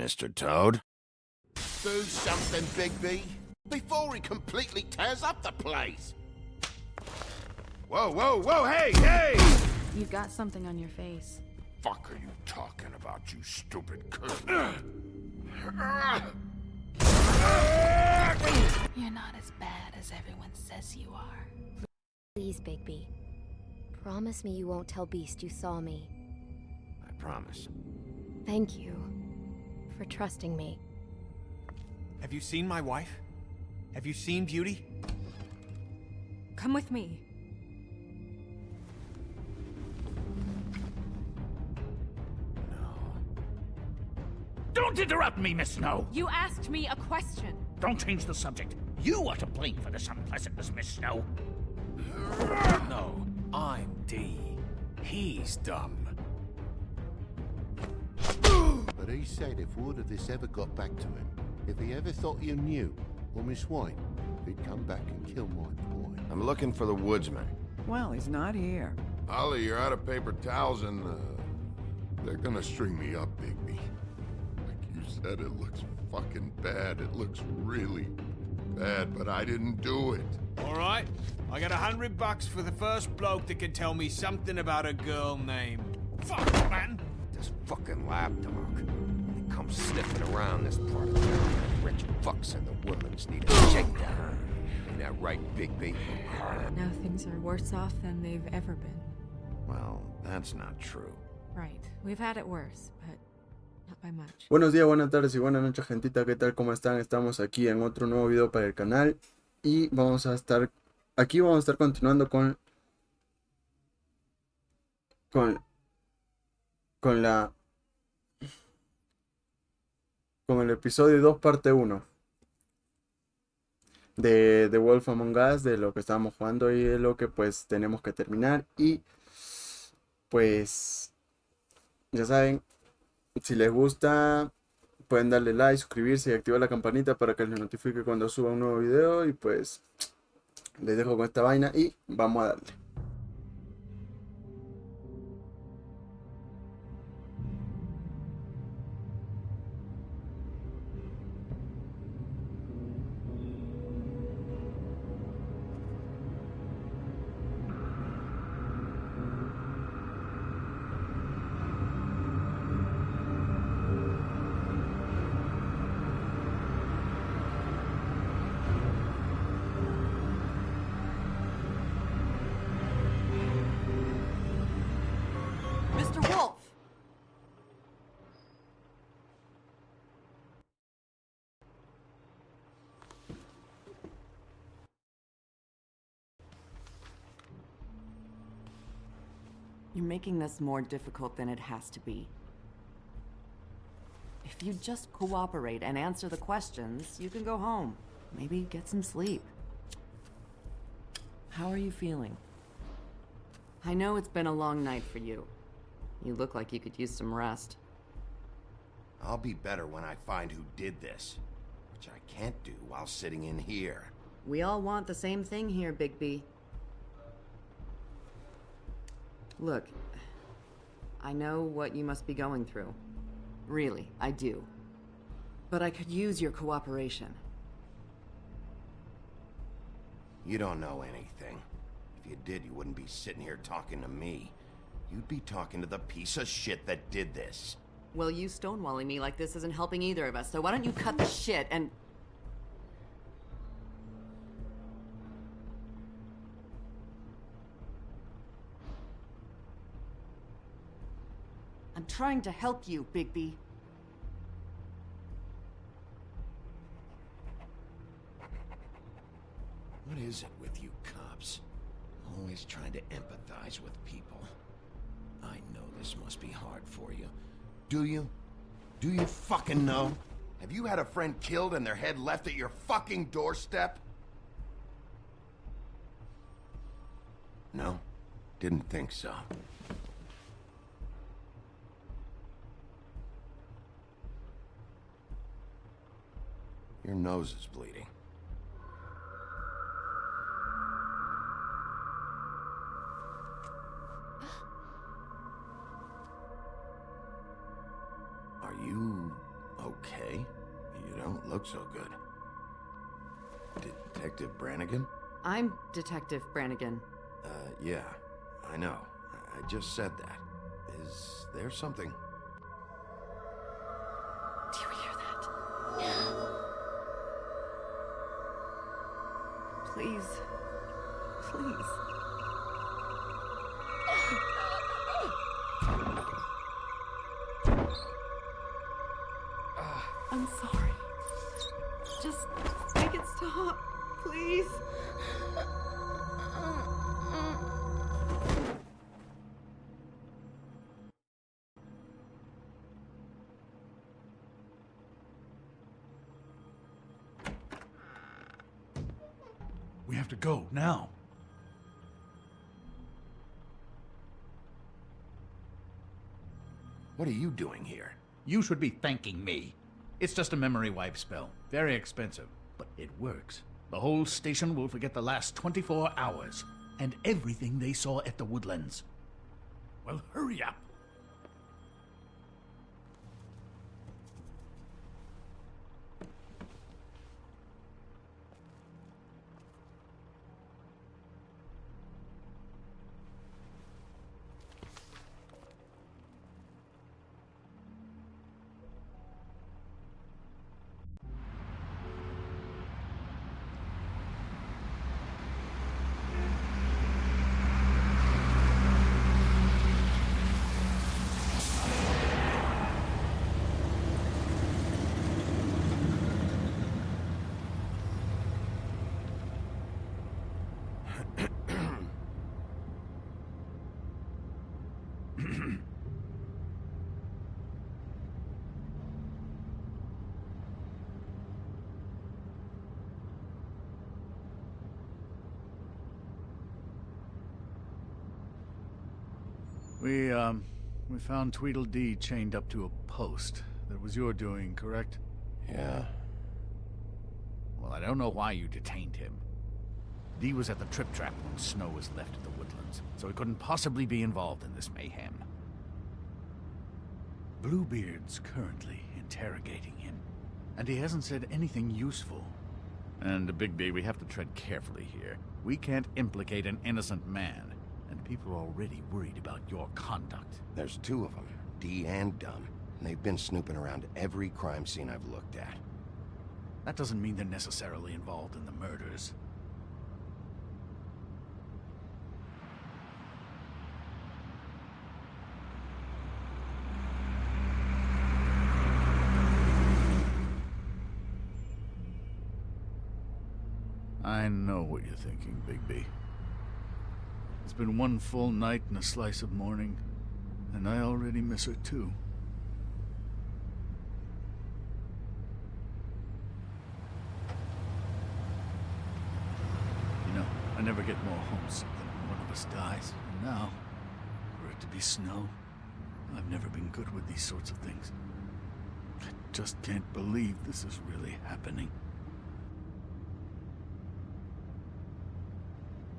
Mr. Toad. Do something, Bigby, before he completely tears up the place. Whoa, whoa, whoa, hey, hey! You've got something on your face. Fuck are you talking about, you stupid cunt? You're not as bad as everyone says you are. Please, Bigby. Promise me you won't tell Beast you saw me. I promise. Thank you for trusting me. Have you seen my wife? Have you seen Beauty? Come with me. Don't interrupt me, Miss Snow! You asked me a question. Don't change the subject. You are to blame for this unpleasantness, Miss Snow. No, I'm D. He's dumb. But he said if word of this ever got back to him, if he ever thought you knew, or Miss White, he'd come back and kill my boy. I'm looking for the woodsman. Well, he's not here. Ollie, you're out of paper towels and, they're gonna string me up, Bigby. Like you said, it looks fucking bad. It looks really bad, but I didn't do it. Alright, I got $100 for the first bloke that can tell me something about a girl named... Fuck, man! This fucking lapdog. He comes sniffing around this part of town. Rich fucks and the women's need a shakedown. Ain't that right, Bigby? Now things are worse off than they've ever been. Well, that's not true. Right. We've had it worse, but not by much. Buenos días, buenas tardes y buenas noches, gentita. ¿Qué tal? ¿Cómo están? Estamos aquí en otro nuevo video para el canal. Y vamos a estar... Aquí vamos a estar continuando con el episodio 2 parte 1 de The Wolf Among Us, de lo que estábamos jugando y de lo que pues tenemos que terminar. Y pues ya saben, si les gusta pueden darle like, suscribirse y activar la campanita para que les notifique cuando suba un nuevo video. Y pues les dejo con esta vaina y vamos a darle. Mr. Wolf! You're making this more difficult than it has to be. If you just cooperate and answer the questions, you can go home. Maybe get some sleep. How are you feeling? I know it's been a long night for you. You look like you could use some rest. I'll be better when I find who did this, which I can't do while sitting in here. We all want the same thing here, Bigby. Look, I know what you must be going through. Really, I do. But I could use your cooperation. You don't know anything. If you did, you wouldn't be sitting here talking to me. You'd be talking to the piece of shit that did this. Well, you stonewalling me like this isn't helping either of us, so why don't you cut the shit and... I'm trying to help you, Bigby. What is it with you cops? Always trying to empathize with people. I know this must be hard for you. Do you? Do you fucking know? Have you had a friend killed and their head left at your fucking doorstep? No? Didn't think so. Your nose is bleeding. Are you okay? You don't look so good. Detective Brannigan? I'm Detective Brannigan. Yeah, I know. I just said that. Is there something? Do you hear that? Please. Please. I'm sorry. Just make it stop, please. We have to go now. What are you doing here? You should be thanking me. It's just a memory wipe spell. Very expensive, but it works. The whole station will forget the last 24 hours and everything they saw at the Woodlands. Well, hurry up. We found Tweedledee chained up to a post. That was your doing, correct? Yeah. Well, I don't know why you detained him. Dee was at the Trip Trap when Snow was left at the Woodlands, so he couldn't possibly be involved in this mayhem. Bluebeard's currently interrogating him, and he hasn't said anything useful. And, Bigby, we have to tread carefully here. We can't implicate an innocent man, and people are already worried about your conduct. There's two of them, Dee and Dumb. And they've been snooping around every crime scene I've looked at. That doesn't mean they're necessarily involved in the murders. I know what you're thinking, Bigby. It's been one full night and a slice of morning, and I already miss her too. You know, I never get more homesick than when one of us dies. And now, for it to be Snow, I've never been good with these sorts of things. I just can't believe this is really happening.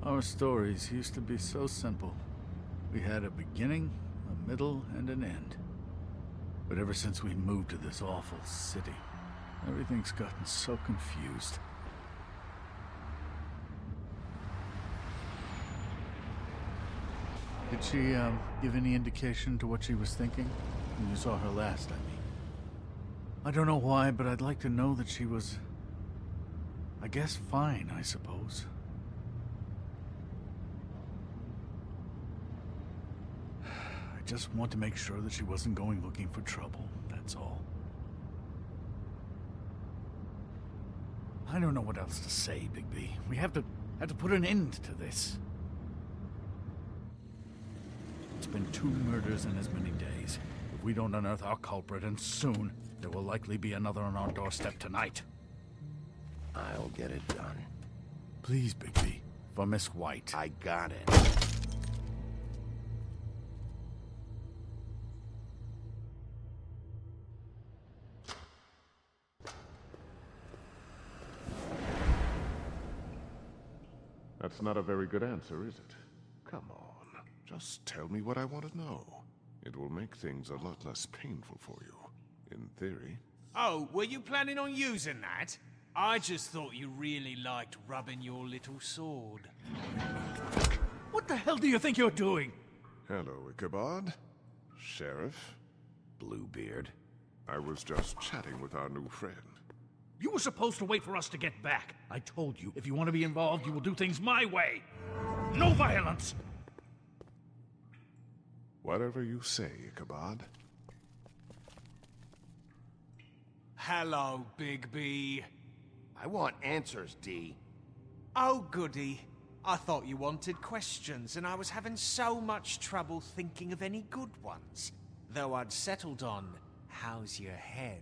Our stories used to be so simple. We had a beginning, a middle, and an end. But ever since we moved to this awful city, everything's gotten so confused. Did she, give any indication to what she was thinking? When you saw her last, I mean. I don't know why, but I'd like to know that she was, I guess, fine, I suppose. I just want to make sure that she wasn't going looking for trouble, that's all. I don't know what else to say, Bigby. We have to put an end to this. It's been 2 murders in as many days. If we don't unearth our culprit, and soon, there will likely be another on our doorstep tonight. I'll get it done. Please, Bigby. For Miss White. I got it. That's not a very good answer, is it? Come on, just tell me what I want to know. It will make things a lot less painful for you, in theory. Oh, were you planning on using that? I just thought you really liked rubbing your little sword. What the hell do you think you're doing? Hello, Ichabod. Sheriff. Bluebeard. I was just chatting with our new friend. You were supposed to wait for us to get back. I told you, if you want to be involved, you will do things my way. No violence! Whatever you say, Ichabod. Hello, Big B. I want answers, D. Oh, goody. I thought you wanted questions, and I was having so much trouble thinking of any good ones. Though I'd settled on, how's your head?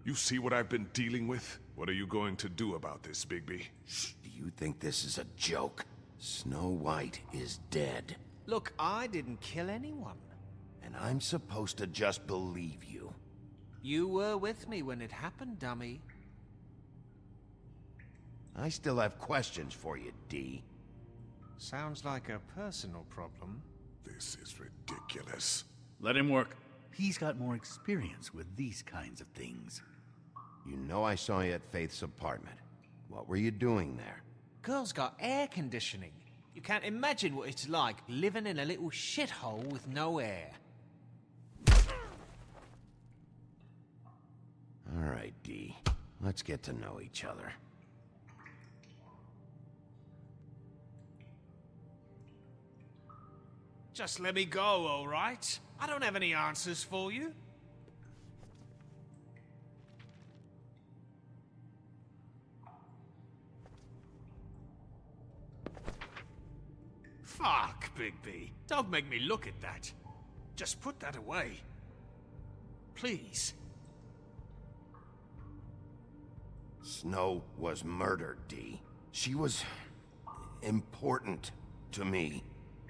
You see what I've been dealing with? What are you going to do about this, Bigby? Do you think this is a joke? Snow White is dead. Look, I didn't kill anyone. And I'm supposed to just believe you. You were with me when it happened, dummy. I still have questions for you, D. Sounds like a personal problem. This is ridiculous. Let him work. He's got more experience with these kinds of things. You know I saw you at Faith's apartment. What were you doing there? Girl's got air conditioning. You can't imagine what it's like living in a little shithole with no air. All right, D. Let's get to know each other. Just let me go, all right? I don't have any answers for you. Fuck, Bigby. Don't make me look at that. Just put that away. Please. Snow was murdered, D. She was important to me.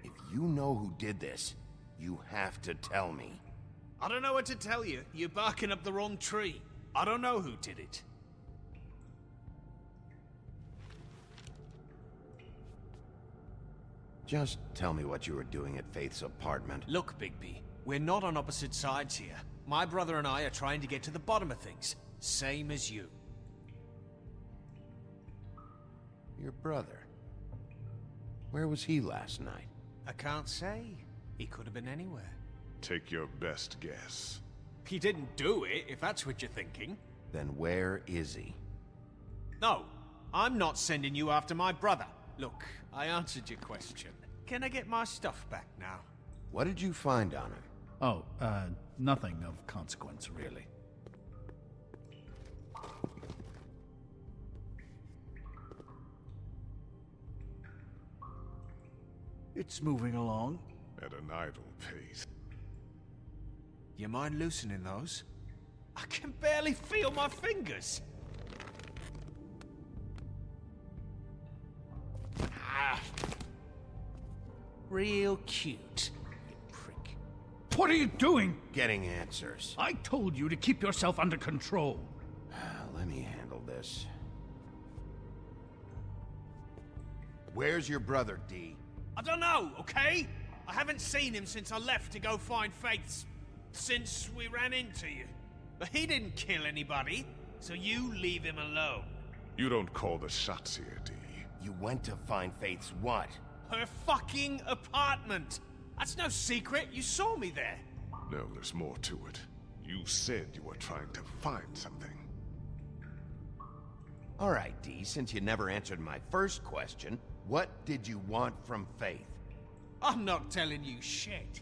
If you know who did this, you have to tell me. I don't know what to tell you. You're barking up the wrong tree. I don't know who did it. Just tell me what you were doing at Faith's apartment. Look, Bigby, we're not on opposite sides here. My brother and I are trying to get to the bottom of things. Same as you. Your brother. Where was he last night? I can't say. He could have been anywhere. Take your best guess. He didn't do it, if that's what you're thinking. Then where is he? No, I'm not sending you after my brother. Look, I answered your question. Can I get my stuff back now? What did you find on him? Oh, nothing of consequence, really. It's moving along. At an idle pace. You mind loosening those? I can barely feel my fingers. Ah. Real cute, you prick. What are you doing? Getting answers. I told you to keep yourself under control. Let me handle this. Where's your brother, D? I don't know, okay? I haven't seen him since I left to go find Faith's... since we ran into you. But he didn't kill anybody, so you leave him alone. You don't call the shots here, D. You went to find Faith's what? Her fucking apartment. That's no secret. You saw me there. No, there's more to it. You said you were trying to find something. All right, D, since you never answered my first question, what did you want from Faith? I'm not telling you shit.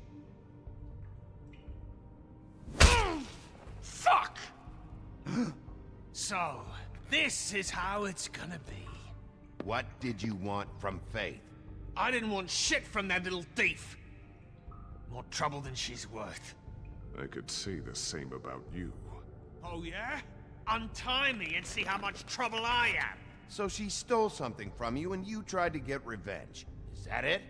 Fuck! So, this is how it's gonna be. What did you want from Faith? I didn't want shit from that little thief. More trouble than she's worth. I could say the same about you. Oh yeah? Untie me and see how much trouble I am. So she stole something from you and you tried to get revenge. Is that it?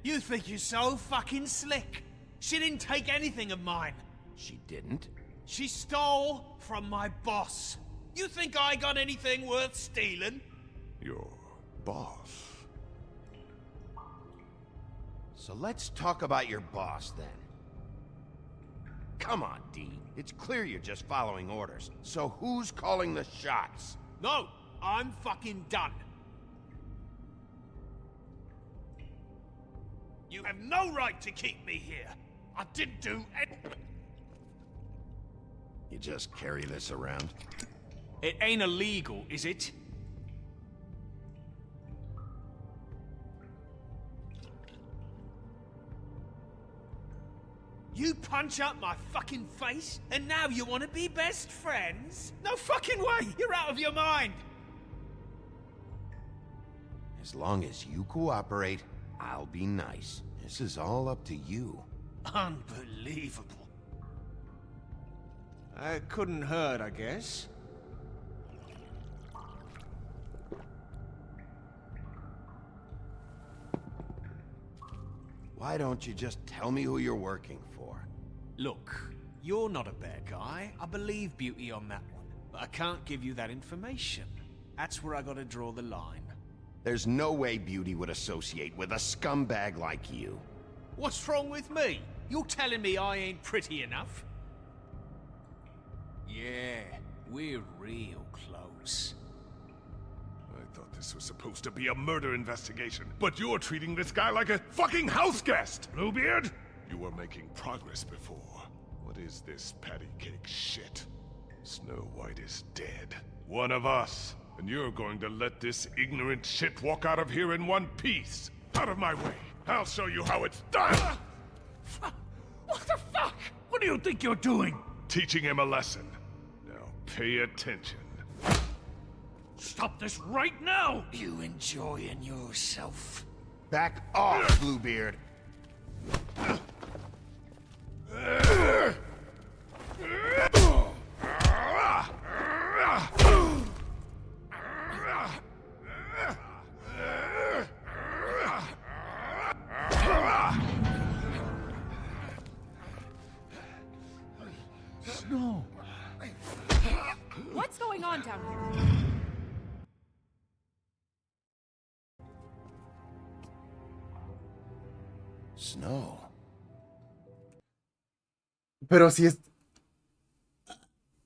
You think you're so fucking slick. She didn't take anything of mine. She didn't? She stole from my boss. You think I got anything worth stealing? Your boss. So let's talk about your boss then. Come on, D. It's clear you're just following orders. So who's calling the shots? No, I'm fucking done. You have no right to keep me here. I didn't do anything. You just carry this around? It ain't illegal, is it? You punch up my fucking face, and now you want to be best friends? No fucking way! You're out of your mind! As long as you cooperate, I'll be nice. This is all up to you. Unbelievable. It couldn't hurt, I guess. Why don't you just tell me who you're working for? Look, you're not a bad guy. I believe Beauty on that one. But I can't give you that information. That's where I gotta draw the line. There's no way Beauty would associate with a scumbag like you. What's wrong with me? You're telling me I ain't pretty enough? Yeah, we're real close. I thought this was supposed to be a murder investigation, but you're treating this guy like a fucking house guest, Bluebeard! You were making progress before. What is this patty cake shit? Snow White is dead. One of us. And you're going to let this ignorant shit walk out of here in one piece. Out of my way. I'll show you how it's done! What the fuck? What do you think you're doing? Teaching him a lesson. Now pay attention. Stop this right now! You enjoying yourself? Back off, Bluebeard! Snow! What's going on down here? Snow. Pero si es...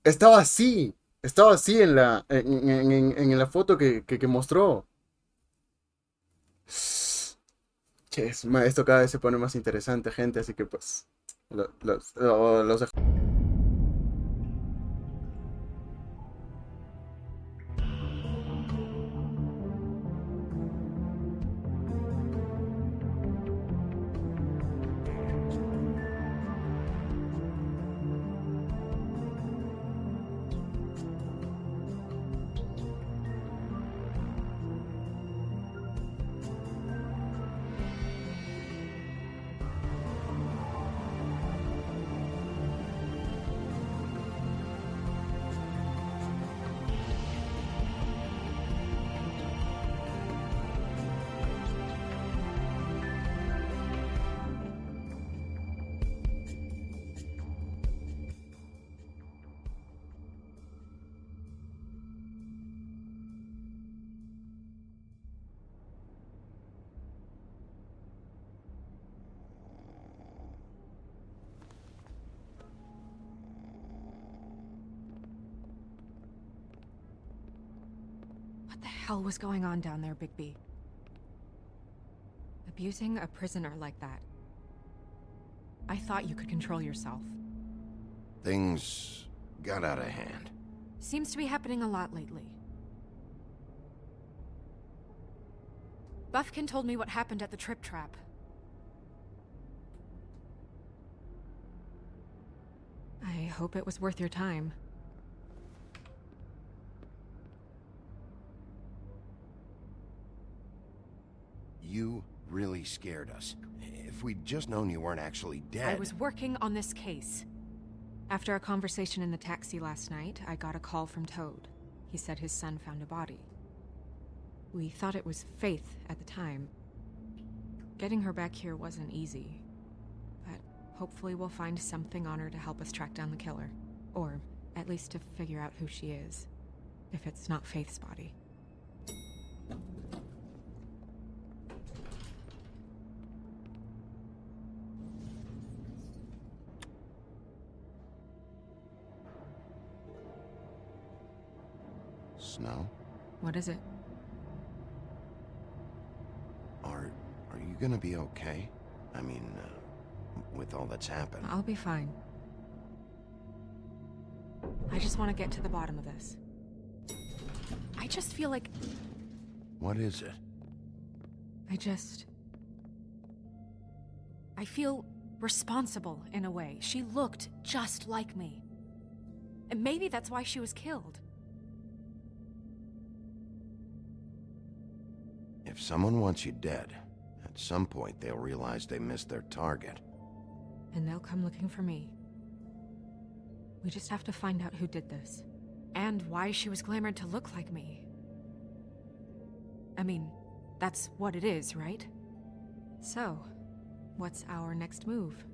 Estaba así en en la foto que mostró. Che, esto cada vez se pone más interesante, gente, así que pues los dejo. What the hell was going on down there, Bigby? Abusing a prisoner like that. I thought you could control yourself. Things got out of hand. Seems to be happening a lot lately. Buffkin told me what happened at the Trip Trap. I hope it was worth your time. You really scared us. If we'd just known you weren't actually dead... I was working on this case. After a conversation in the taxi last night, I got a call from Toad. He said his son found a body. We thought it was Faith at the time. Getting her back here wasn't easy. But hopefully we'll find something on her to help us track down the killer. Or at least to figure out who she is. If it's not Faith's body. Snow? What is it? Are you gonna be okay? I mean, with all that's happened. I'll be fine. I just want to get to the bottom of this. I just feel like... What is it? I feel responsible in a way. She looked just like me. And maybe that's why she was killed. If someone wants you dead, at some point they'll realize they missed their target. And they'll come looking for me. We just have to find out who did this. And why she was glamored to look like me. I mean, that's what it is, right? So, what's our next move?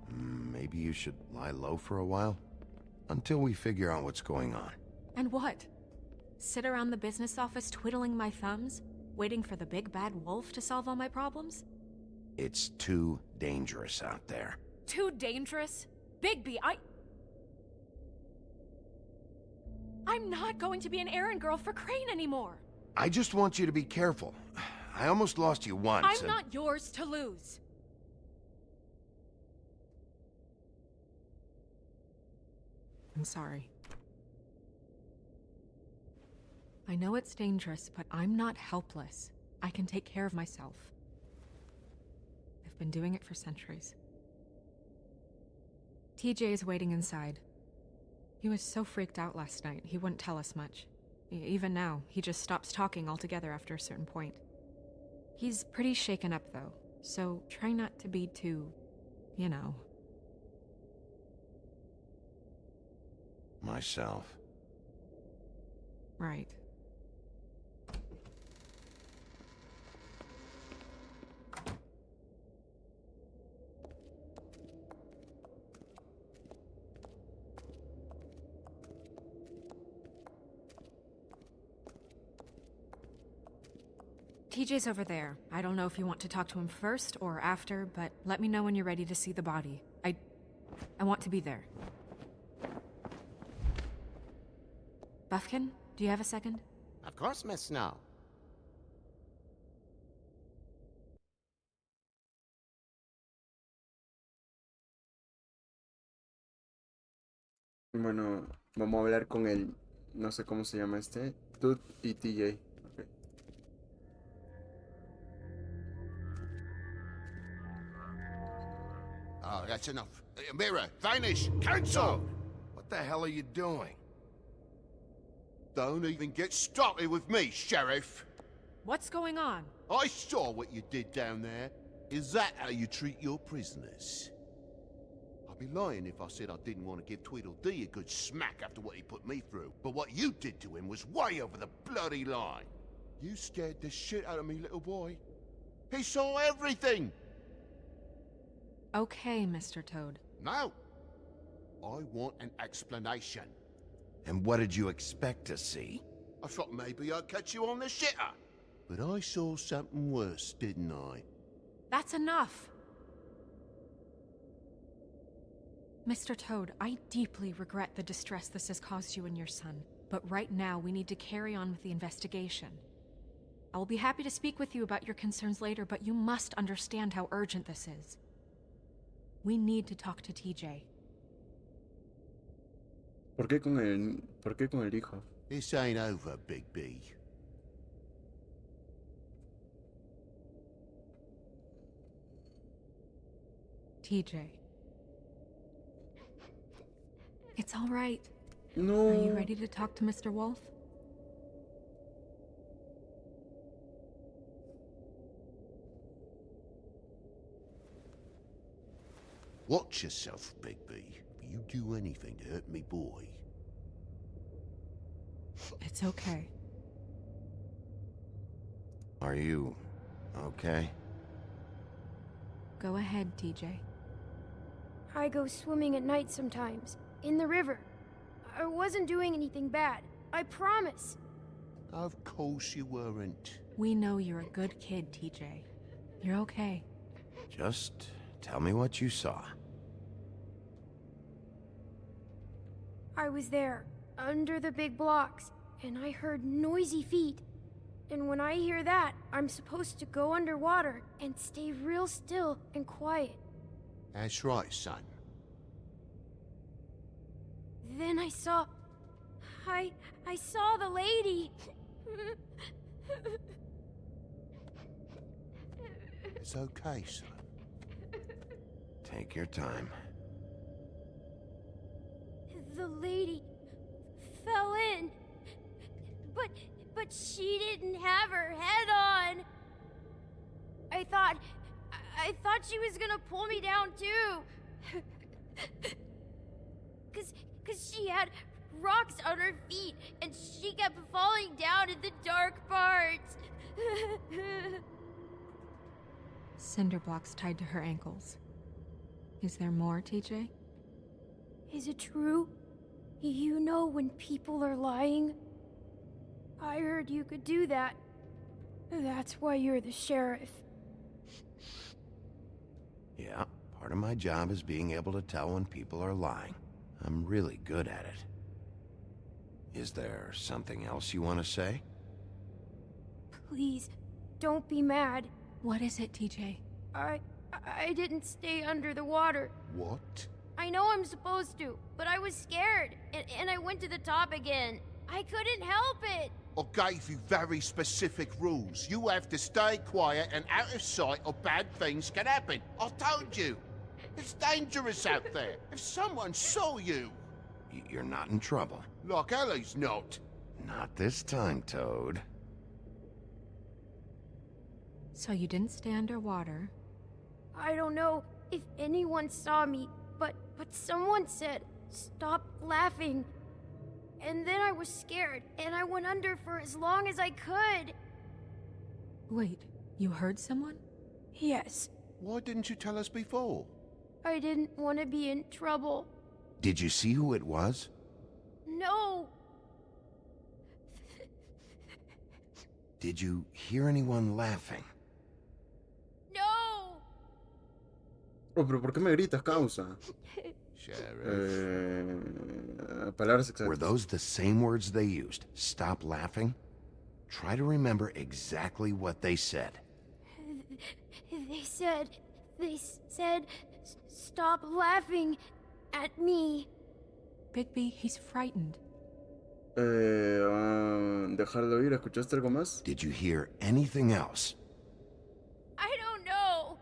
Maybe you should lie low for a while? Until we figure out what's going on. And what? Sit around the business office twiddling my thumbs? Waiting for the big bad wolf to solve all my problems? It's too dangerous out there. Too dangerous? Bigby, I'm not going to be an errand girl for Crane anymore! I just want you to be careful. I almost lost you once. I'm not yours to lose! I'm sorry. I know it's dangerous, but I'm not helpless. I can take care of myself. I've been doing it for centuries. TJ is waiting inside. He was so freaked out last night, he wouldn't tell us much. Even now, he just stops talking altogether after a certain point. He's pretty shaken up, though, so try not to be too, you know. Myself. Right. TJ's over there. I don't know if you want to talk to him first or after, but let me know when you're ready to see the body. I want to be there. Buffkin, do you have a second? Of course, Miss Snow. Bueno, vamos a hablar con el... No sé cómo se llama este. Tut y TJ. Okay. Oh, that's enough. Mirror, vanish, cancel! What the hell are you doing? Don't even get started with me, Sheriff. What's going on? I saw what you did down there. Is that how you treat your prisoners? I'd be lying if I said I didn't want to give Tweedledee a good smack after what he put me through. But what you did to him was way over the bloody line. You scared the shit out of me, little boy. He saw everything! Okay, Mr. Toad. No. I want an explanation. And what did you expect to see? I thought maybe I'd catch you on the shitter. But I saw something worse, didn't I? That's enough! Mr. Toad, I deeply regret the distress this has caused you and your son. But right now, we need to carry on with the investigation. I will be happy to speak with you about your concerns later, but you must understand how urgent this is. We need to talk to TJ. ¿Por qué con el hijo? This ain't over, Big B. TJ. It's all right. No. Are you ready to talk to Mr. Wolf? Watch yourself, Bigby. If you do anything to hurt me, boy. It's okay. Are you okay? Go ahead, TJ. I go swimming at night sometimes, in the river. I wasn't doing anything bad, I promise. Of course you weren't. We know you're a good kid, TJ. You're okay. Just tell me what you saw. I was there, under the big blocks, and I heard noisy feet. And when I hear that, I'm supposed to go underwater and stay real still and quiet. That's right, son. Then I saw the lady. It's okay, son. Take your time. The lady fell in. But she didn't have her head on. I thought she was gonna pull me down too. Cause she had rocks on her feet and she kept falling down in the dark parts. Cinder blocks tied to her ankles. Is there more, TJ? Is it true? You know when people are lying? I heard you could do that. That's why you're the sheriff. Yeah, part of my job is being able to tell when people are lying. I'm really good at it. Is there something else you want to say? Please, don't be mad. What is it, TJ? I didn't stay under the water. What? I know I'm supposed to, but I was scared, and I went to the top again. I couldn't help it. I gave you very specific rules. You have to stay quiet and out of sight or bad things can happen. I told you. It's dangerous out there. If someone saw you... You're not in trouble. Like Ellie's not. Not this time, Toad. So you didn't stay underwater. I don't know if anyone saw me, but someone said, "Stop laughing." And then I was scared, and I went under for as long as I could. Wait, you heard someone? Yes. Why didn't you tell us before? I didn't want to be in trouble. Did you see who it was? No. Did you hear anyone laughing? No. Oh, pero ¿por qué me gritas, causa? Sheriff. Palabras Were exactas. those the same words they used? Stop laughing? Try to remember exactly what they said. They said, "Stop laughing at me." Bigby, he's frightened. Dejarlo ir, ¿escuchaste algo más? Did you hear anything else? I don't know.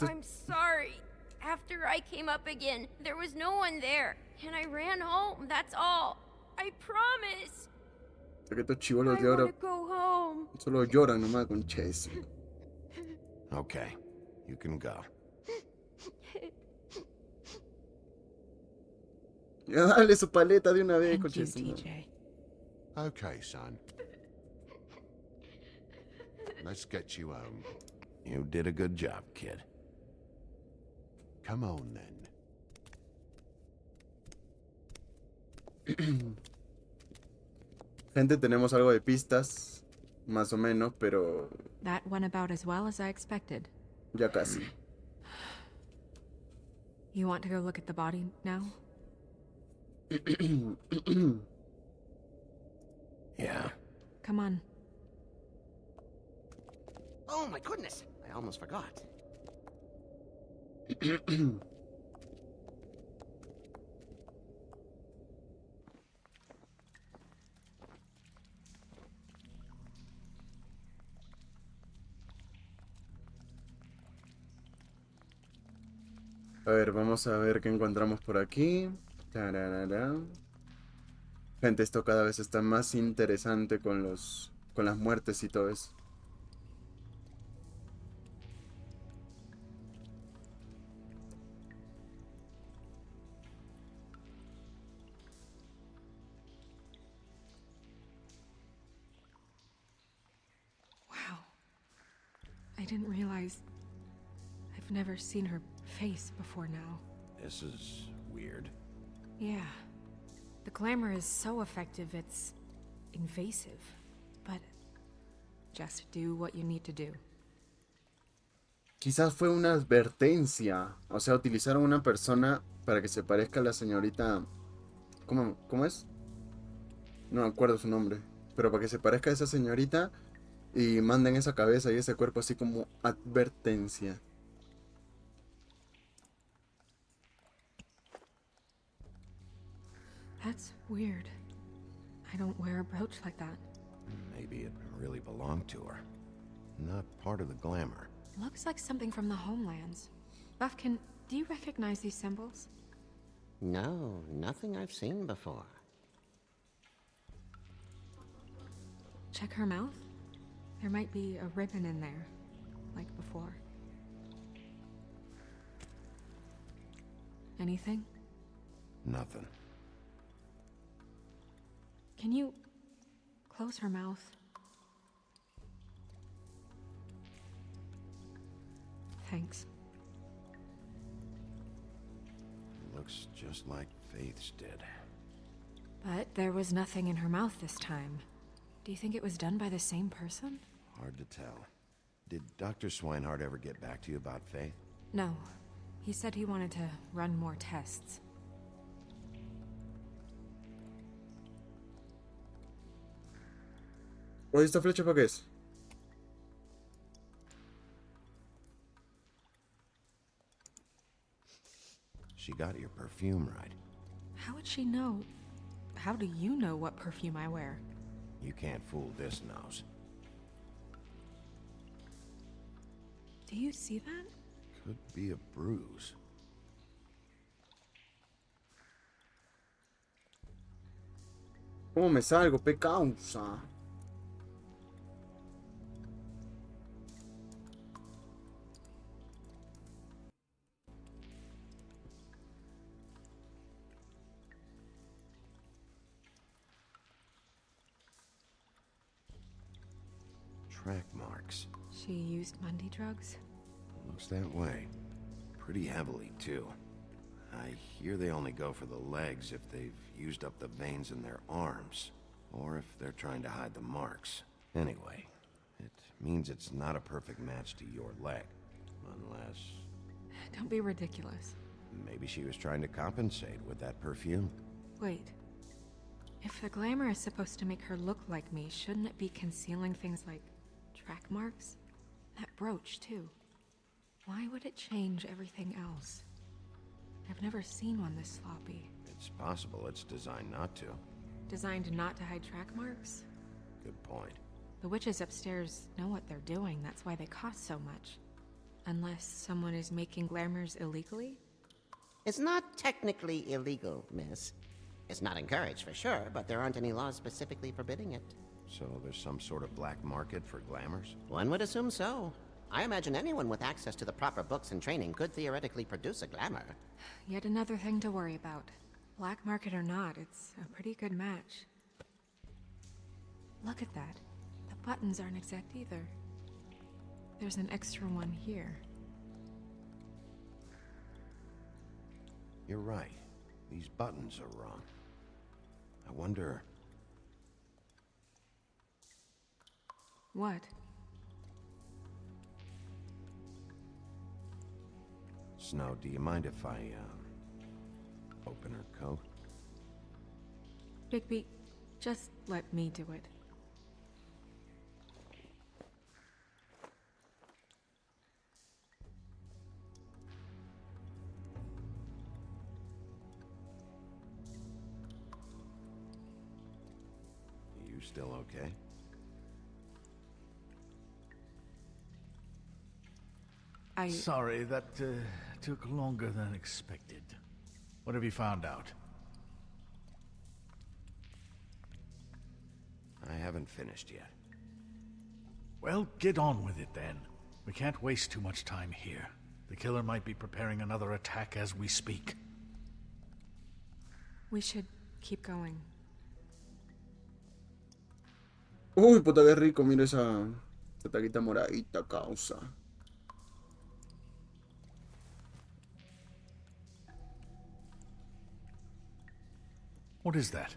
I'm sorry. After I came up again, there was no one there, and I ran home, that's all. I promise. Que estos I chivolos de want ahora to go home. solo lloran nomás con Chase. Okay, you can go. Ya dale su paleta de una vez, Thank con you, Chase. TJ. Okay, son. Let's get you home. You did a good job, kid. Come on, then. Gente, tenemos algo de pistas, más o menos, pero That went about as well as I expected. ya casi. You want to go look at the body now? Yeah. Come on. Oh my goodness, I almost forgot. A ver, vamos a ver qué encontramos por aquí. Tararara. Gente, esto cada vez está más interesante con las muertes y todo eso. Wow. I didn't realize I've never seen her face before now. This is weird. Yeah. The glamour is so effective, it's invasive. But just do what you need to do. Quizás fue una advertencia. O sea, utilizaron una persona para que se parezca a la señorita... ¿Cómo es? No me acuerdo su nombre. Pero para que se parezca a esa señorita y manden esa cabeza y ese cuerpo así como advertencia. That's weird. I don't wear a brooch like that. Maybe it really belonged to her. Not part of the glamour. Looks like something from the homelands. Buffkin, do you recognize these symbols? No, nothing I've seen before. Check her mouth. There might be a ribbon in there, like before. Anything? Nothing. Can you close her mouth? Thanks. Looks just like Faith's did. But there was nothing in her mouth this time. Do you think it was done by the same person? Hard to tell. Did Dr. Swinehart ever get back to you about Faith? No. He said he wanted to run more tests. Oye, ¿esta flecha para qué es? She got your perfume right. How would she know? How do you know what perfume I wear? You can't fool this nose. Do you see that? Could be a bruise. ¿Cómo me salgo? ¡Pe causa! Track marks. She used Mundy drugs? Looks that way. Pretty heavily, too. I hear they only go for the legs if they've used up the veins in their arms, or if they're trying to hide the marks. Anyway, it means it's not a perfect match to your leg, unless... Don't be ridiculous. Maybe she was trying to compensate with that perfume. Wait. If the glamour is supposed to make her look like me, shouldn't it be concealing things like track marks? That brooch, too. Why would it change everything else? I've never seen one this sloppy. It's possible it's designed not to. Designed not to hide track marks? Good point. The witches upstairs know what they're doing, that's why they cost so much. Unless someone is making glamours illegally? It's not technically illegal, miss. It's not encouraged for sure, but there aren't any laws specifically forbidding it. So there's some sort of black market for glamours? One would assume so. I imagine anyone with access to the proper books and training could theoretically produce a glamour. Yet another thing to worry about. Black market or not, it's a pretty good match. Look at that. The buttons aren't exact either. There's an extra one here. You're right. These buttons are wrong. I wonder... What? Snow, do you mind if I, open her coat? Bigby, just let me do it. You still okay? Sorry, that took longer than expected. What have you found out? I haven't finished yet. Well, get on with it then. We can't waste too much time here. The killer might be preparing another attack as we speak. We should keep going. Uy, puta que rico, mira esa taquita moradita, causa. What is that?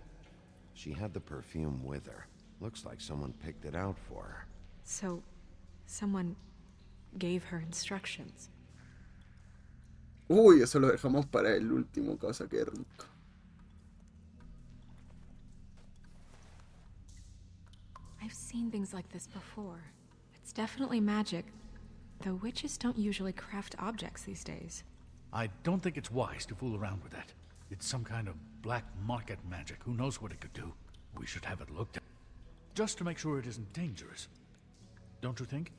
She had the perfume with her. Looks like someone picked it out for her. So, someone gave her instructions. Uy, eso lo dejamos para el último, cosa que rico. I've seen things like this before. It's definitely magic, though witches don't usually craft objects these days. I don't think it's wise to fool around with that. It's some kind of black market magic. Who knows what it could do? We should have it looked at, just to make sure it isn't dangerous. Don't you think?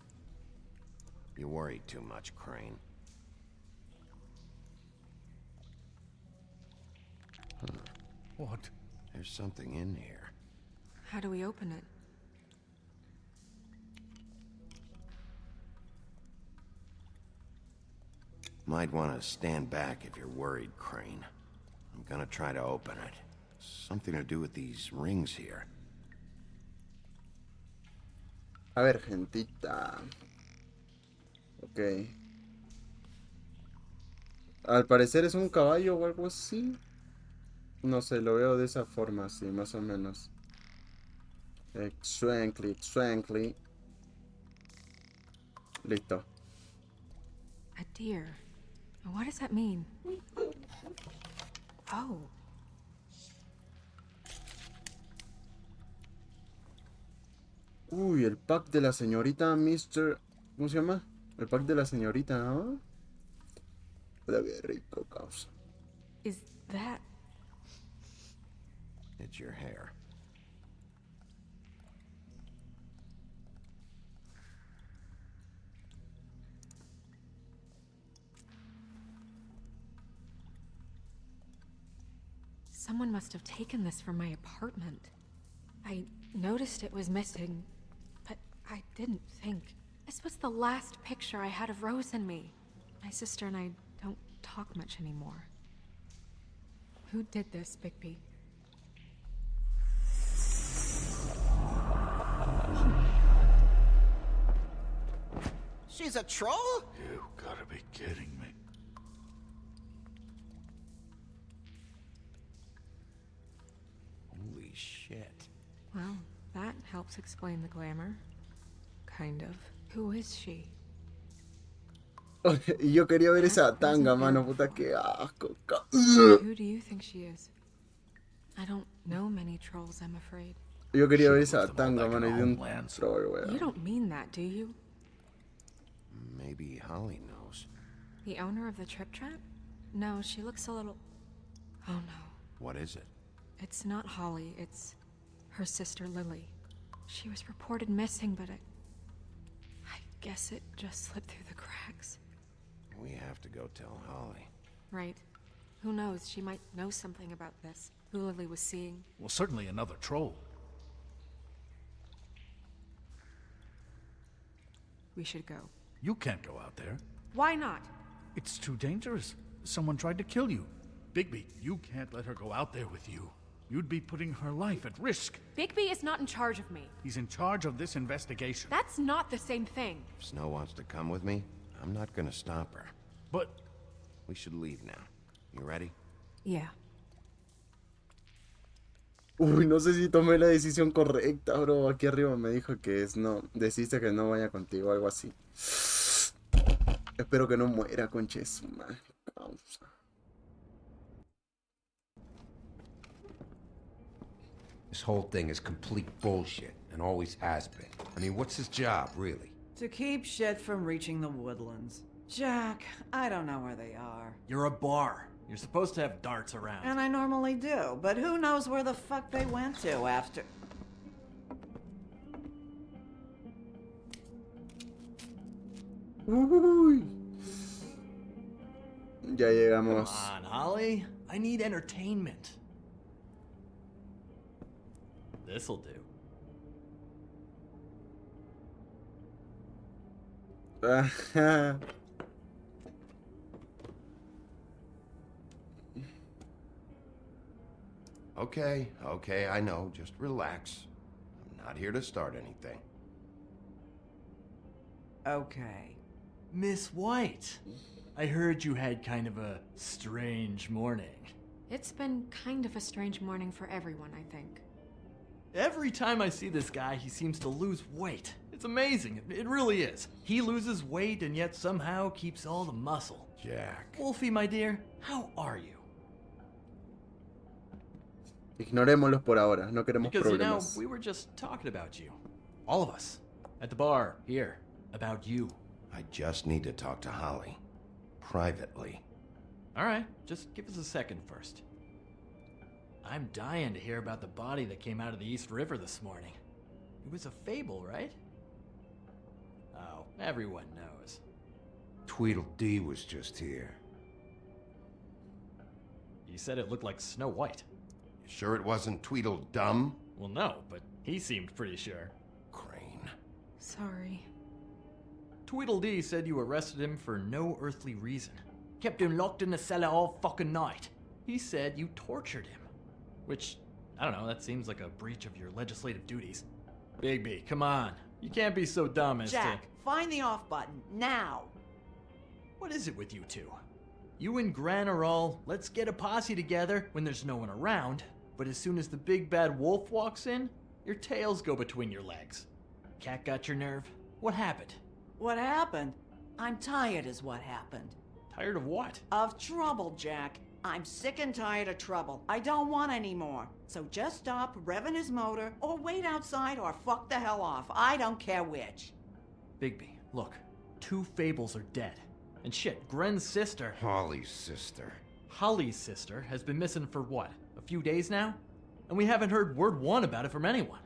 You worry too much, Crane. What? There's something in here. How do we open it? Might want to stand back if you're worried, Crane. I'm gonna try to open it. Something to do with these rings here. A ver, gentita. Ok. Al parecer es un caballo o algo así. No sé, lo veo de esa forma, así, más o menos. Swankly, swankly. Listo. A deer. What does that mean? Oh. Uy, el pack de la señorita Mr. ¿Cómo se llama? El pack de la señorita, ¿no? Pero qué rico, causa. Is that... It's your hair. Someone must have taken this from my apartment. I noticed it was missing, but I didn't think. This was the last picture I had of Rose and me. My sister and I don't talk much anymore. Who did this, Bigby? She's a troll? You gotta be kidding me. Holy shit. Well, that helps explain the glamour. Kind of. Who is she? Y yo quería ver esa tanga, mano, puta, qué asco. Who do you think she is? I don't know many trolls, I'm afraid. Yo quería ver esa tanga, mano, y de un troll, You weón. don't mean that, do you? Maybe Holly knows. The owner of the Trip Trap? No, she looks a little... Oh no. What is it? It's not Holly, it's her sister Lily. She was reported missing, but I guess it just slipped through the cracks. We have to go tell Holly. Right. Who knows, she might know something about this. Who Lily was seeing. Well, certainly another troll. We should go. You can't go out there. Why not? It's too dangerous. Someone tried to kill you. Bigby, you can't let her go out there with you. You'd be putting her life at risk. Bigby is not in charge of me. He's in charge of this investigation. That's not the same thing. If Snow wants to come with me, I'm not gonna stop her. But... We should leave now. You ready? Yeah. Uy, no sé si tomé la decisión correcta, bro. Aquí arriba me dijo que es no. Deciste que no vaya contigo, algo así. Espero que no muera, conches. Causa. This whole thing is complete bullshit, and always has been. I mean, what's his job, really? To keep shit from reaching the woodlands. Jack, I don't know where they are. You're a bar. You're supposed to have darts around. And I normally do, but who knows where the fuck they went to after... Uy. Ya llegamos. Come on, Holly. I need entertainment. This'll do. Okay, I know. Just relax. I'm not here to start anything. Okay. Miss White, I heard you had kind of a strange morning. It's been kind of a strange morning for everyone, I think. Every time I see this guy, he seems to lose weight. It's amazing. It really is. He loses weight and yet somehow keeps all the muscle. Jack. Wolfie, my dear, how are you? Ignorémoslos por ahora, no queremos Because, problemas. we were just talking about you. All of us. At the bar, here. About you. I just need to talk to Holly. Privately. Alright, just give us a second first. I'm dying to hear about the body that came out of the East River this morning. It was a fable, right? Oh, everyone knows. Tweedledee was just here. You said it looked like Snow White. You sure it wasn't Tweedledum? Well, no, but he seemed pretty sure. Crane. Sorry. Tweedledee said you arrested him for no earthly reason. Kept him locked in the cellar all fucking night. He said you tortured him. Which, I don't know, that seems like a breach of your legislative duties. Bigby, come on. You can't be so dumb as Jack, to... find the off button, now! What is it with you two? You and Gran are all, let's get a posse together when there's no one around, but as soon as the big bad wolf walks in, your tails go between your legs. Cat got your nerve? What happened? What happened? I'm tired is what happened. Tired of what? Of trouble, Jack. I'm sick and tired of trouble. I don't want any more. So just stop revving his motor, or wait outside, or fuck the hell off. I don't care which. Bigby, look. 2 fables are dead. And shit, Gren's sister... Holly's sister. Holly's sister has been missing for what? A few days now? And we haven't heard word one about it from anyone.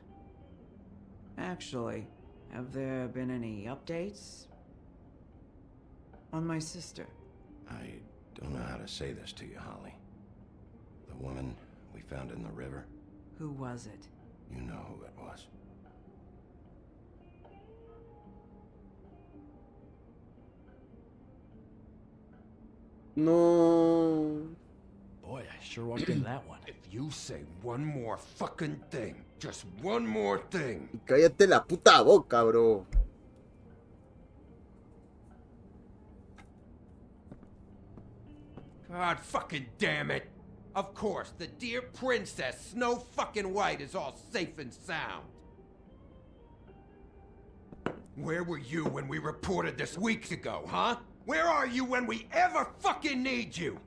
Actually, have there been any updates? On my sister? I don't know how to say this to you, Holly. The woman we found in the river. Who was it? You know who it was. No. Boy, I sure walked into that one. If you say one more fucking thing, just one more thing. Cállate la puta boca, bro. God fucking damn it. Of course, the dear princess, Snow fucking White, is all safe and sound. Where were you when we reported this weeks ago, huh? Where are you when we ever fucking need you?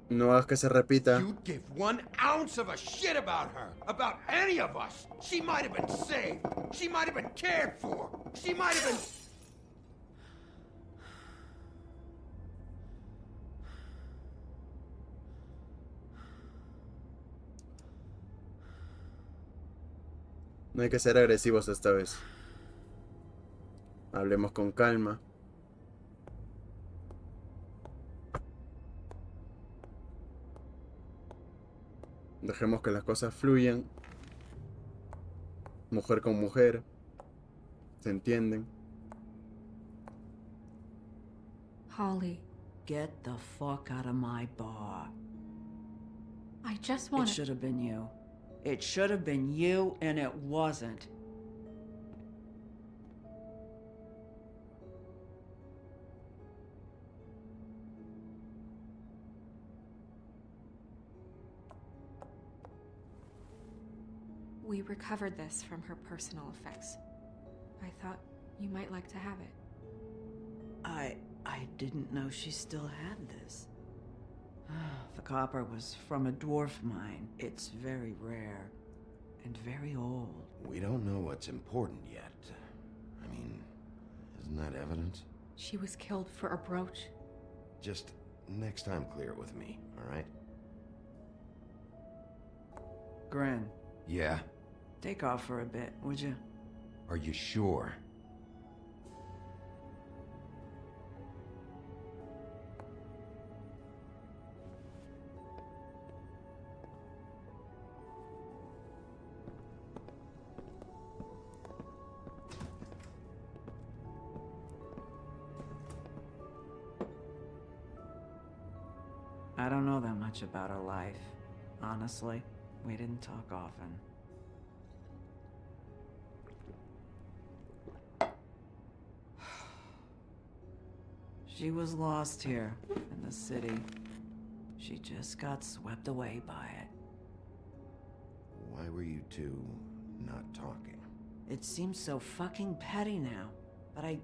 No hagas que se repita. You'd give 1 ounce of a shit about her, about any of us. She might have been saved. She might have been cared for. She might have been... No hay que ser agresivos esta vez. Hablemos con calma. Dejemos que las cosas fluyan. Mujer con mujer. ¿Se entienden? Holly, Get the fuck out of my bar. I just It want should have been you. It should have been you, and it wasn't. We recovered this from her personal effects. I thought you might like to have it. I didn't know she still had this. The copper was from a dwarf mine. It's very rare and very old. We don't know what's important yet. I mean, isn't that evidence? She was killed for a brooch. Just next time clear it with me, all right? Gren, Yeah? take off for a bit, would you? Are you sure? I don't know that much about her life. Honestly, we didn't talk often. She was lost here in the city. She just got swept away by it. Why were you two not talking? It seems so fucking petty now, but I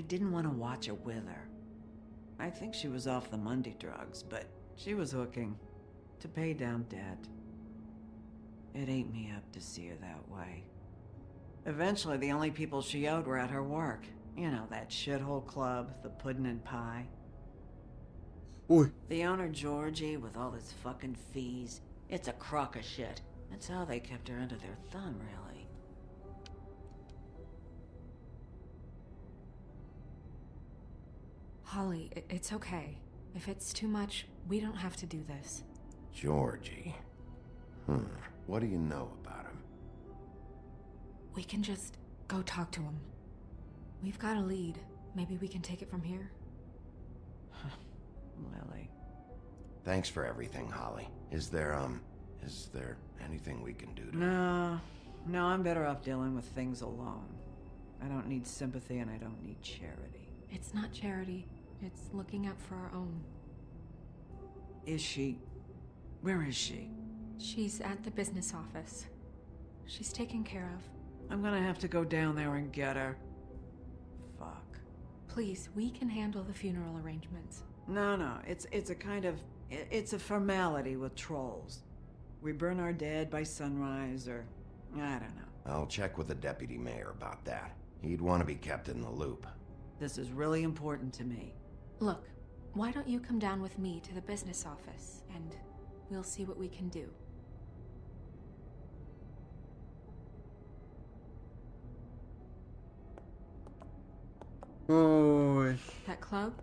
didn't want to watch it with her. I think she was off the Monday drugs, but she was hooking to pay down debt. It ate me up to see her that way. Eventually, the only people she owed were at her work. You know, that shithole club, the Puddin' and Pie. Uy. The owner, Georgie, with all his fucking fees, it's a crock of shit. That's how they kept her under their thumb, really. Holly, it's okay. If it's too much, we don't have to do this. Georgie. What do you know about him? We can just go talk to him. We've got a lead. Maybe we can take it from here? Lily. Thanks for everything, Holly. Is there anything we can do to... No, I'm better off dealing with things alone. I don't need sympathy and I don't need charity. It's not charity. It's looking out for our own. Is she... Where is she? She's at the business office. She's taken care of. I'm gonna have to go down there and get her. Fuck. Please, we can handle the funeral arrangements. No, it's a kind of... It's a formality with trolls. We burn our dead by sunrise, or... I don't know. I'll check with the deputy mayor about that. He'd want to be kept in the loop. This is really important to me. Look, why don't you come down with me to the business office, and we'll see what we can do. Uy. That club?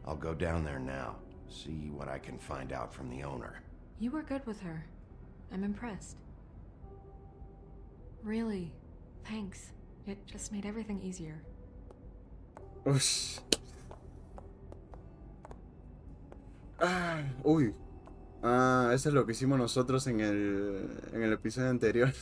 I'll go down there now. See what I can find out from the owner. You were good with her. I'm impressed. Really, thanks. It just made everything easier. Ush. Uy. Eso es lo que hicimos nosotros en el episodio anterior.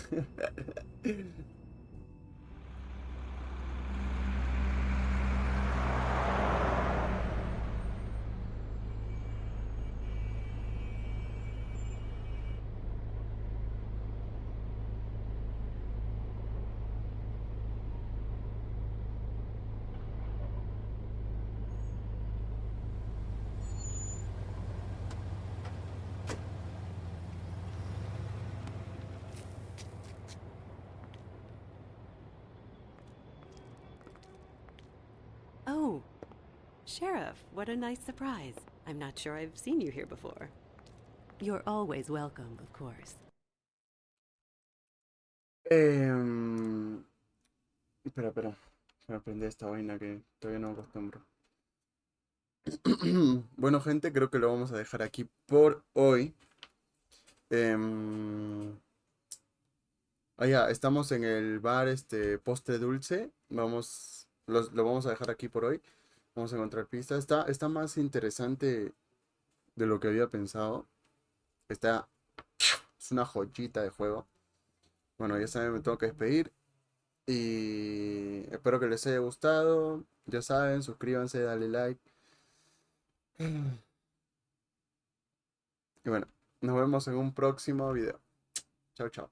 Oh, Sheriff, what a nice surprise. I'm not sure I've seen you here before. You're always welcome, of course. Espera. Se me prende esta vaina que todavía no acostumbro. Bueno, gente, creo que lo vamos a dejar aquí por hoy. Ya, estamos en el bar postre dulce. Lo vamos a dejar aquí por hoy. Vamos a encontrar pistas. Está más interesante de lo que había pensado. Es una joyita de juego. Bueno, ya saben, me tengo que despedir. Y espero que les haya gustado. Ya saben, suscríbanse, dale like. Y bueno, nos vemos en un próximo video. Chao, chao.